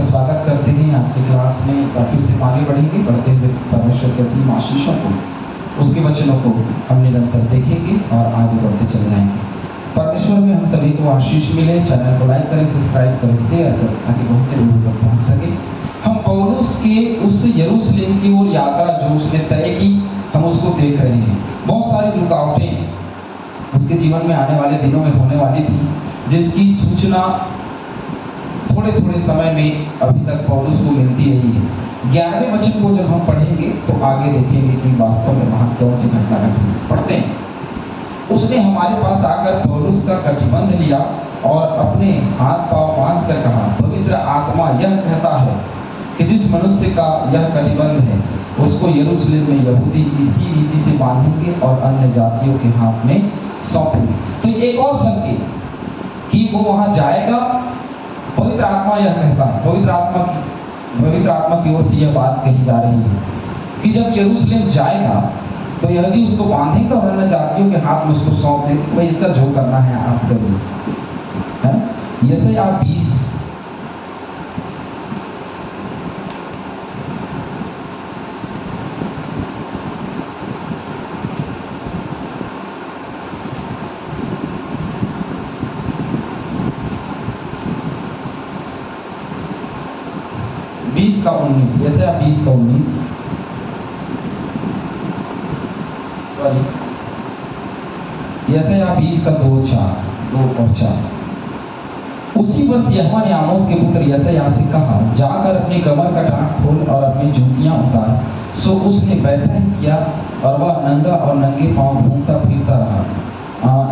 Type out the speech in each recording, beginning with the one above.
स्वागत करते हैं आज की क्लास में। फिर से आगे बढ़ेंगे, बढ़ते हुए परमेश्वर के असीम आशीषों को, उसके वचनों को हम निरंतर देखेंगे और आगे बढ़ते चले जाएंगे। परमेश्वर में हम सभी को आशीष मिले। चैनल को लाइक करें, सब्सक्राइब करें, शेयर करें, ताकि बहुत ही लोगों तक पहुंच सके। हम पौलुस के उस यरूशलेम की ओर यात्रा जो उसने तय की, हम उसको देख रहे हैं। बहुत सारी रुकावटें उसके जीवन में आने वाले दिनों में होने वाली थी, जिसकी सूचना थोड़े थोड़े समय में अभी तक पौलुस को मिलती रही है। 11वें वचन को जब हम पढ़ेंगे तो आगे देखेंगे कि वास्तव में वहां कौन सी घटना घटी। पढ़ते हैं। उसने हमारे पास आकर पौलुस का कटिबंध लिया और अपने हाथ पांव बांध कर कहा, पवित्र आत्मा यह कहता है कि जिस मनुष्य का यह कटिबंध है, उसको यरूशलेम में यहूदी इसी रीति से बांधेंगे और अन्य जातियों के हाथ में सौंपेंगे। तो एक और संकेत कि वो वहां जाएगा। पवित्र आत्मा यह कहता है, पवित्र आत्मा की ओर से यह बात कही जा रही है कि जब यरूशलेम जाएगा तो यहूदी उसको बांधेंगे और अन्य जातियों के हाथ में उसको सौंप देंगे। भाई इसका जो करना है आप करिए, है। यशायाह 20 का 19, यशायाह 20 का 19, सॉरी यशायाह 20 का 2 और 4। उसी वर्ष यहोवा ने आमोस के पुत्र यशायाह से कहा, जाकर अपनी कमर का टाट खोल और अपनी जूतियां उतार। सो उसने वैसा ही किया और वह नंगा और नंगे पांव घूमता फिरता रहा।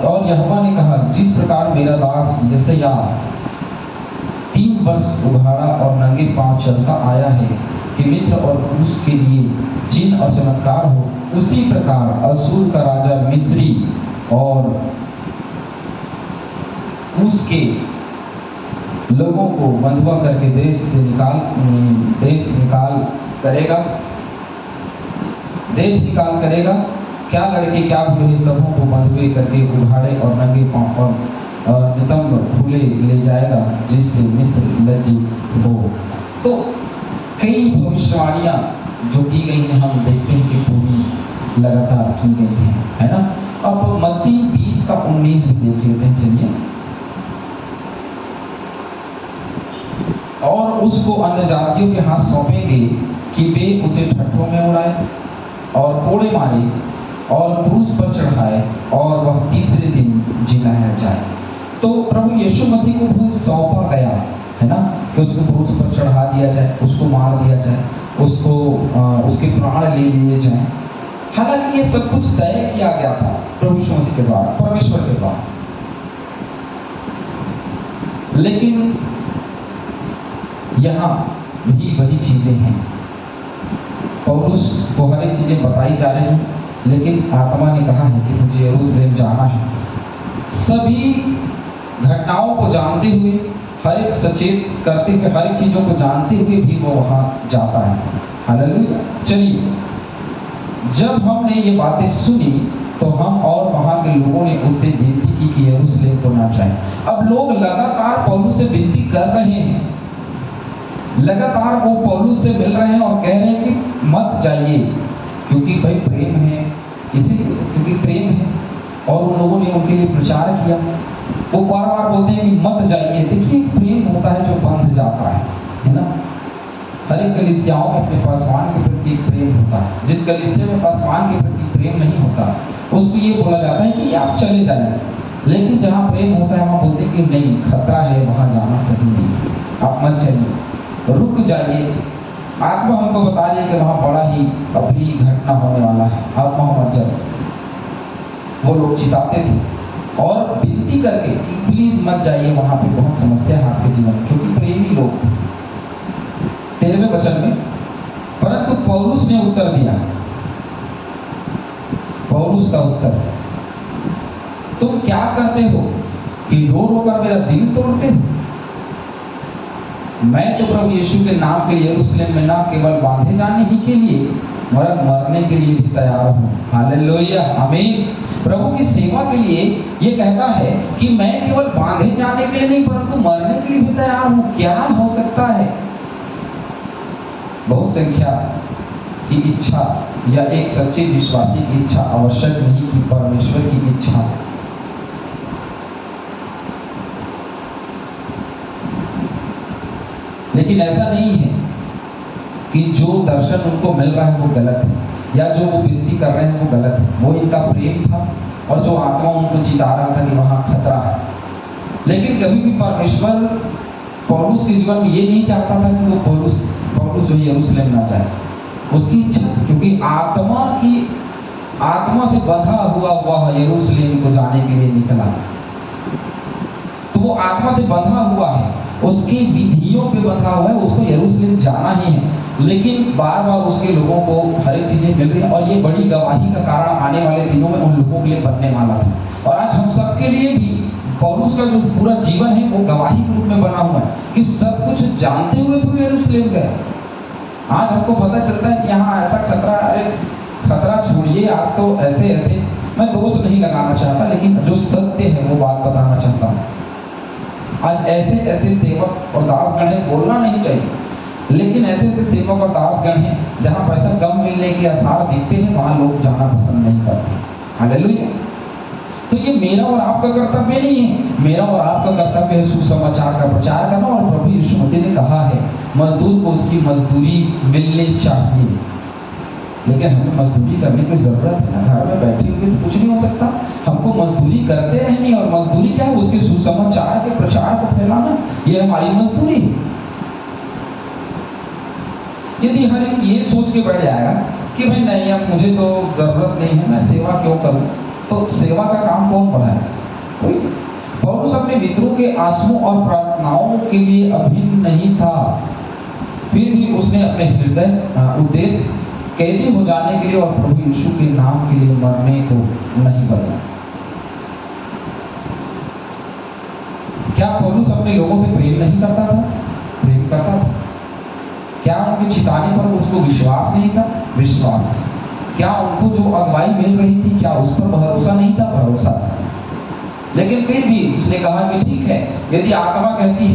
और यहोवा ने कहा, जिस प्रकार मेरा दास यशायाह 3 वर्ष उघाड़ा और नंगे पांव चलता आया है कि मिस्र और कूश के लिए चिन्ह और चमत्कार हो, उसी प्रकार असूर का राजा मिस्री और कूश के लोगों को बंधुआ करके देश निकाल करेगा। क्या लड़के क्या बूढ़े सबों को बंधुए करके उघाड़े और नंगे पांव और नितंब खुले ले जाएगा, जिससे मिस्र लज्जित हो। तो कई भविष्यवाणियां जो की गई हैं, हम देखते हैं कि पूरी लगातार की गई हैं, है ना। अब मत्ती 20 का 19 भी देख लेते हैं, चलिए। और उसको अन्य जातियों के हाथ सौंपेंगे कि वे उसे ठट्ठों में उड़ाए और कोड़े मारे और क्रूस पर चढ़ाए और वह तीसरे दिन जिलाया जाए। तो प्रभु यीशु मसीह को भी सौंपा गया, है ना, कि उसको क्रूस पर चढ़ा दिया जाए, उसको मार दिया जाए, उसको उसके प्राण ले लिए जाए। हालांकि ये सब कुछ तय किया गया था प्रभु यीशु मसीह के द्वारा, परमेश्वर के द्वारा। लेकिन यहाँ भी वही चीजें हैं। पौलुस को हर एक चीजें बताई जा रही हैं, लेकिन आत्मा ने कहा है कि तुझे यरूशलेम जाना है। सभी घटनाओं को जानते हुए, हर एक सचेत करते हुए, हर एक चीजों को जानते हुए भी वो वहां जाता है। हालेलुया। चलिए, जब हमने ये बातें सुनी तो हम और वहां के लोगों ने उससे विनती की कि यरूशलेम को ना जाए। अब लोग लगातार पौलुस से विनती कर रहे हैं, लगातार वो पौलुस से मिल रहे हैं और कह रहे हैं कि मत जाइए, क्योंकि भाई प्रेम है, इसीलिए क्योंकि प्रेम है। और उन लोगों ने उनके लिए प्रचार किया। वो बार बार बोलते हैं कि मत जाइए। देखिए, प्रेम होता है जो बंध जाता है ना। हर एक कलीसियाओं में अपने पासवान के प्रति प्रेम होता है। जिस कलीसिया में पासवान के प्रति प्रेम नहीं होता, उसको ये बोला जाता है कि आप चले जाइए। लेकिन जहाँ प्रेम होता है वहाँ बोलते हैं कि नहीं, खतरा है, वहाँ जाना सही नहीं, आप मत जाइए, रुक जाइए। आत्मा हमको बता रही है कि वहाँ बड़ा ही अप्रिय घटना होने वाला है, आप वहाँ मत जाइए। वो लोग चिताते थे और विनती करके कि प्लीज मत जाइए, वहां पे बहुत समस्या है आपके जीवन में, क्योंकि प्रेमी लोग थे। 13वें वचन में, परंतु पौलुस ने उत्तर दिया। पौलुस का उत्तर, तुम क्या करते हो कि रो रो कर मेरा दिल तोड़ते हो? मैं तो प्रभु यीशु के नाम के लिए यरूशलेम में ना केवल बांधे जाने ही के लिए, मगर मरने के लिए भी तैयार हूँ। हालेलुया, आमीन। प्रभु की सेवा के लिए ये कहता है कि मैं केवल बांधे जाने के लिए नहीं, परंतु मरने के लिए भी तैयार हूँ। क्या हो सकता है बहुसंख्या की इच्छा या एक सच्चे विश्वासी की इच्छा आवश्यक नहीं कि परमेश्वर की इच्छा है। लेकिन ऐसा नहीं है कि जो दर्शन उनको मिल रहा है वो गलत है या जो वो विनती कर रहे हैं वो गलत है। वो इनका प्रेम था और जो आत्मा उनको चिता रहा था कि वहां खतरा है। लेकिन कभी भी परमेश्वर पौलुस के जीवन में ये नहीं चाहता था कि वो पौलुस जो यरूशलेम ना जाए। उसकी इच्छा थी, क्योंकि आत्मा से बंधा हुआ वह यरूशलेम को जाने के लिए निकला। तो वो आत्मा से बंधा हुआ है, उसकी विधियों पे बंधा हुआ है, उसको यरूशलेम जाना ही है। लेकिन बार बार उसके लोगों को हर एक चीजें मिल रही है और ये बड़ी गवाही का कारण आने वाले दिनों में उन लोगों के लिए बनने वाला था। और आज हम सबके लिए भी पौलुस का जो पूरा जीवन है वो गवाही के रूप में बना हुआ है कि सब कुछ जानते हुए भी यरूशलेम गया। आज हमको पता चलता है कि यहाँ ऐसा खतरा, अरे खतरा छोड़िए, आज तो ऐसे मैं दोष नहीं लगाना चाहता, लेकिन जो सत्य है वो बात बताना चाहता हूँ। आज ऐसे सेवक और दासगण है, बोलना नहीं चाहिए, लेकिन ऐसे सेवक और दासगण हैं जहाँ पैसा कम मिलने के आसार दिखते हैं, वहाँ लोग जाना पसंद नहीं करते। हालेलुया। तो ये मेरा और आपका कर्तव्य नहीं है। मेरा और आपका कर्तव्य है सुसमाचार का प्रचार करना। और प्रभु यीशु मसीह ने कहा है मजदूर को उसकी मजदूरी मिलनी चाहिए। लेकिन हमें मजदूरी करने की जरूरत है ना। घर में बैठे हुए तो कुछ नहीं हो सकता, हमको मजदूरी करते रहनी। और मजदूरी क्या है? उसके सुसमाचार के प्रचार को फैलाना, ये हमारी मजदूरी है। यदि हर एक ये सोच के बैठ जाएगा कि भाई नहीं, अब मुझे तो जरूरत नहीं है, मैं सेवा क्यों करूं, तो सेवा का काम कौन बढ़ाएगा? कोई। पौलुस अपने मित्रों के आंसुओं और प्रार्थनाओं के लिए अभिन्न नहीं था, फिर भी उसने अपने हृदय उद्देश्य कैदी हो जाने के लिए और प्रभु यीशु के नाम के लिए मरने को नहीं बदला। क्या पौलुस अपने लोगों से प्रेम नहीं करता था? प्रेम करता था। क्या उनके चिताने पर उसको विश्वास नहीं था? विश्वास था। क्या उनको जो अगुवाई मिल रही थी, क्या उस पर भरोसा नहीं था? भरोसा था। लेकिन फिर भी उसने कहा कि ठीक है, यदि आत्मा कहती है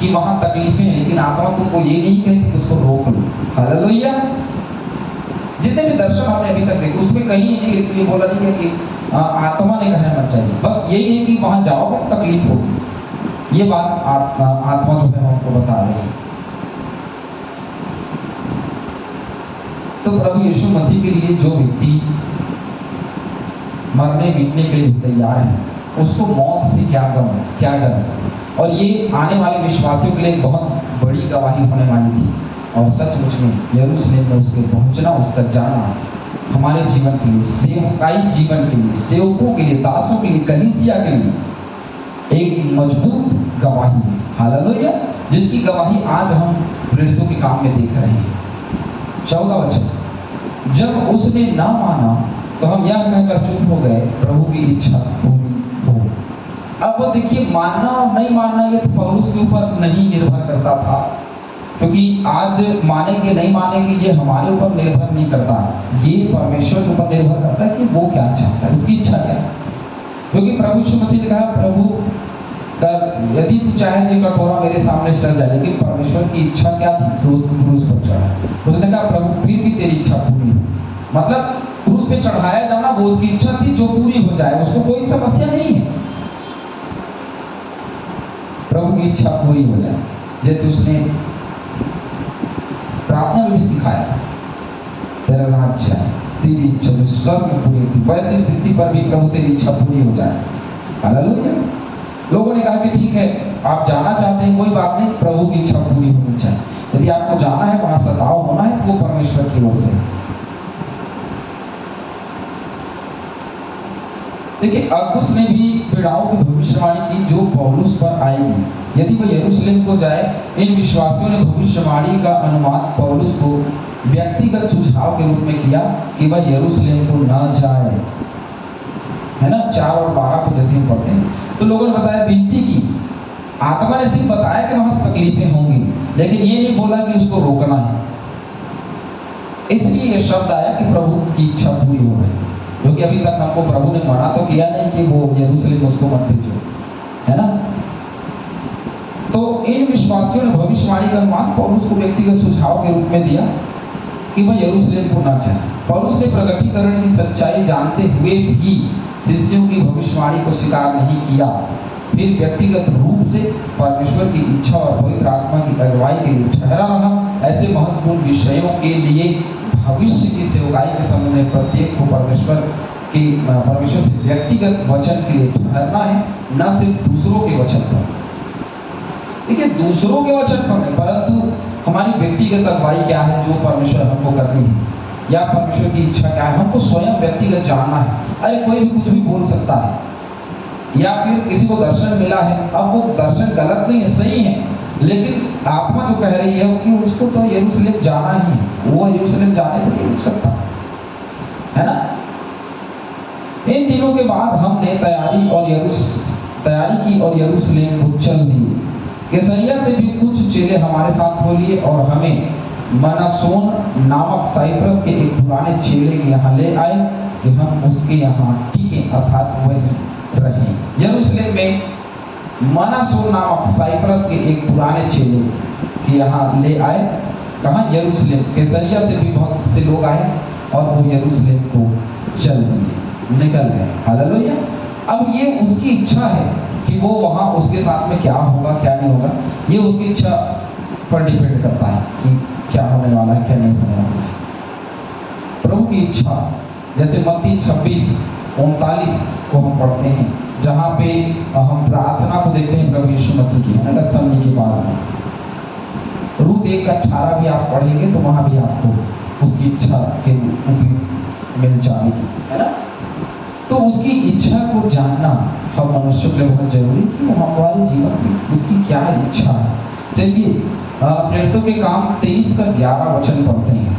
कि वहां तकलीफें हैं, लेकिन आत्मा तुमको ये नहीं कहती कि उसको रोक लो। हालेलुया। जितने भी दर्शन हमने अभी तक देखे उसमें कहीं ये बोला नहीं है कि आत्मा ने कहा मत चाहिए, बस यही है कि वहां जाओगे तो तकलीफ होगी। ये बात आत्मा जो है हमको बता रही है। तो प्रभु यीशु मसीह के लिए जो व्यक्ति मरने मिटने के लिए तैयार है, उसको मौत से क्या गम, क्या डर। और ये आने वाले विश्वासियों के लिए बहुत बड़ी गवाही होने वाली थी। और सचमुच में यरूशलेम में उसके पहुंचना, उसका जाना हमारे जीवन के लिए, सेवकाई जीवन के लिए, सेवकों के लिए, दासों के लिए, कलीसिया के लिए एक मजबूत गवाही है। हालेलुया। जिसकी गवाही आज हम प्रेरितों के काम में देख रहे हैं। 14 वचन, जब उसने ना माना तो हम यह कहकर चुप हो गए, प्रभु की इच्छा पूरी हो। अब देखिए, मानना और नहीं मानना ये तो पौलुस के ऊपर नहीं निर्भर करता था, क्योंकि आज मानेंगे नहीं मानेंगे ये हमारे ऊपर निर्भर नहीं करता, ये परमेश्वर के ऊपर निर्भर करता है कि वो क्या चाहता है, उसकी इच्छा क्या है। क्योंकि प्रभु यीशु मसीह ने कहा, प्रभु यदि तू चाहे तो कटोरा मेरे सामने से टल जाए, लेकिन परमेश्वर की इच्छा क्या थी कि उसको क्रूस पर चढ़ाए। उसने कहा, प्रभु फिर भी तेरी इच्छा पूरी हो। मतलब क्रूस पे चढ़ाया जाना वो उसकी इच्छा थी जो पूरी हो जाए, उसको कोई समस्या नहीं है, प्रभु की इच्छा पूरी हो जाए। जैसे उसने प्रार्थना में भी सिखाया, तेरा राज्य आए, तेरी इच्छा जो स्वर्ग में पूरी थी वैसे पृथ्वी पर भी प्रभु तेरी इच्छा पूरी हो जाए। हालेलुया। लोगों ने कहा कि ठीक है, आप जाना चाहते हैं, कोई बात नहीं, प्रभु की इच्छा पूरी होनी चाहिए। यदि आपको जाना है, वहां सताव होना है, तो वो परमेश्वर की ओर से। देखिए, अगुस ने भी पीड़ाओं की भविष्यवाणी की जो पौलुस पर आएगी यदि वह यरूशलेम को जाए। इन विश्वासियों ने भविष्यवाणी का अनुमान पौलुस को व्यक्तिगत सुझाव के रूप में किया कि वह यरूशलेम को न जाए, है ना। 4 और 12 को जैसे हम पढ़ते हैं तो लोगों ने बताया, विनती की। आत्मा ने सिर्फ बताया कि वहां तकलीफें होंगी, लेकिन ये नहीं बोला कि उसको रोकना है। इसलिए यह शब्द आया कि प्रभु की इच्छा पूरी हो गई, क्योंकि अभी तक हमको प्रभु ने मना तो किया नहीं कि वो यरूशलेम उसको मत भेजो, है ना। तो इन इन विश्वासियों ने भविष्यवाणी का अनुमान पौलुस को व्यक्तिगत सुझाव के रूप में दिया कि वह यरूशलेम को न जाए। पौलुस ने प्रगटीकरण की सच्चाई जानते हुए भी शिष्यों की भविष्यवाणी को स्वीकार नहीं किया। फिर व्यक्तिगत रूप से परमेश्वर की इच्छा और पवित्र आत्मा की अगुवाई के लिए ठहरा रहा। ऐसे महत्वपूर्ण विषयों के लिए भविष्य की सेवकाई के समय में प्रत्येक को परमेश्वर से व्यक्तिगत वचन के लिए ठहरना है, न सिर्फ दूसरों के वचन पर। देखिए, दूसरों के वचन पर नहीं, परंतु हमारी व्यक्तिगत अगुवाई क्या है जो परमेश्वर हमको करनी है, या परमेश्वर की इच्छा क्या है, हमको स्वयं व्यक्तिगत जानना है। अरे कोई भी कुछ भी बोल सकता है, या फिर किसी को दर्शन मिला है, अब वो दर्शन गलत नहीं है, सही है, लेकिन आत्मा जो कह रही है कि उसको तो यरूशलेम जाना ही है, वो यरूशलेम जाने से नहीं रुक सकता है ना। इन दिनों के बाद हमने तैयारी की और यरूशलेम को चल दिए। कैसरिया से भी कुछ चेले हमारे साथ हो लिए और हमें मनासोन नामक साइप्रस के एक पुराने चेले के यहाँ ले आए कि हम उसके यहाँ टिके, अर्थात वही रहे। यरूशलेम में मनासोन नामक साइप्रस के एक पुराने चेले के यहाँ ले आए। कहाँ? यरूशलेम। कैसरिया से भी बहुत से लोग आए और वो यरूशलेम को चल दिए, निकल गए। हालेलुया। अब ये उसकी इच्छा है कि वो वहाँ उसके साथ में क्या होगा क्या नहीं होगा, ये उसकी इच्छा पर डिपेंड करता है कि क्या होने वाला है क्या नहीं होने वाला है। प्रभु की इच्छा, जैसे मत्ती 26:39 को हम पढ़ते हैं, जहाँ पे हम प्रार्थना को देखते हैं प्रभु यीशु मसीह की, गतसमनी के बारे में। रूत 1:18 भी आप पढ़ेंगे तो वहाँ भी आपको उसकी इच्छा के ऊपर मिल जाएगी, है ना। तो उसकी इच्छा को जानना हम मनुष्य के लिए बहुत जरूरी कि वो हमारे जीवन से उसकी क्या इच्छा है। चलिए प्रेरितों के काम 23-11 वचन पढ़ते हैं।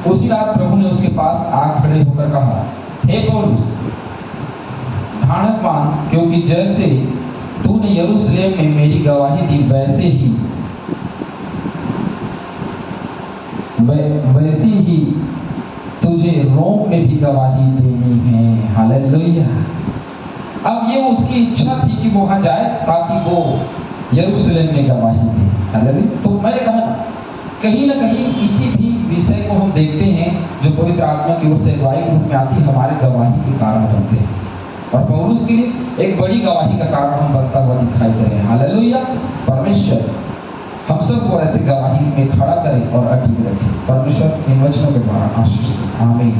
उसी रात प्रभु ने उसके पास आ खड़े होकर कहा, हे पौलुस, ढाढ़स बांध, क्योंकि जैसे तूने यरूशलेम में मेरी गवाही दी वैसी ही तुझे रोम में भी गवाही देनी है। हालेलुया। अब ये उसकी इच्छा थी कि वो वहां जाए ताकि वो यरूशलेम में गवाही दे। हालेलुया। तो मैंने कहा कहीं ना कहीं किसी भी विषय को हम देखते हैं जो पवित्र आत्मा की ओर से अगुवाई रूप में आती, हमारे गवाही के कारण बनते हैं। और पौलुस के लिए एक बड़ी गवाही का कारण हम बनता हुआ दिखाई दे रहे हैं। हालेलुया। परमेश्वर हम सबको ऐसे गवाही में खड़ा करें और अटके रखें। परमेश्वर इन वचनों के द्वारा आशीष दें। आमीन।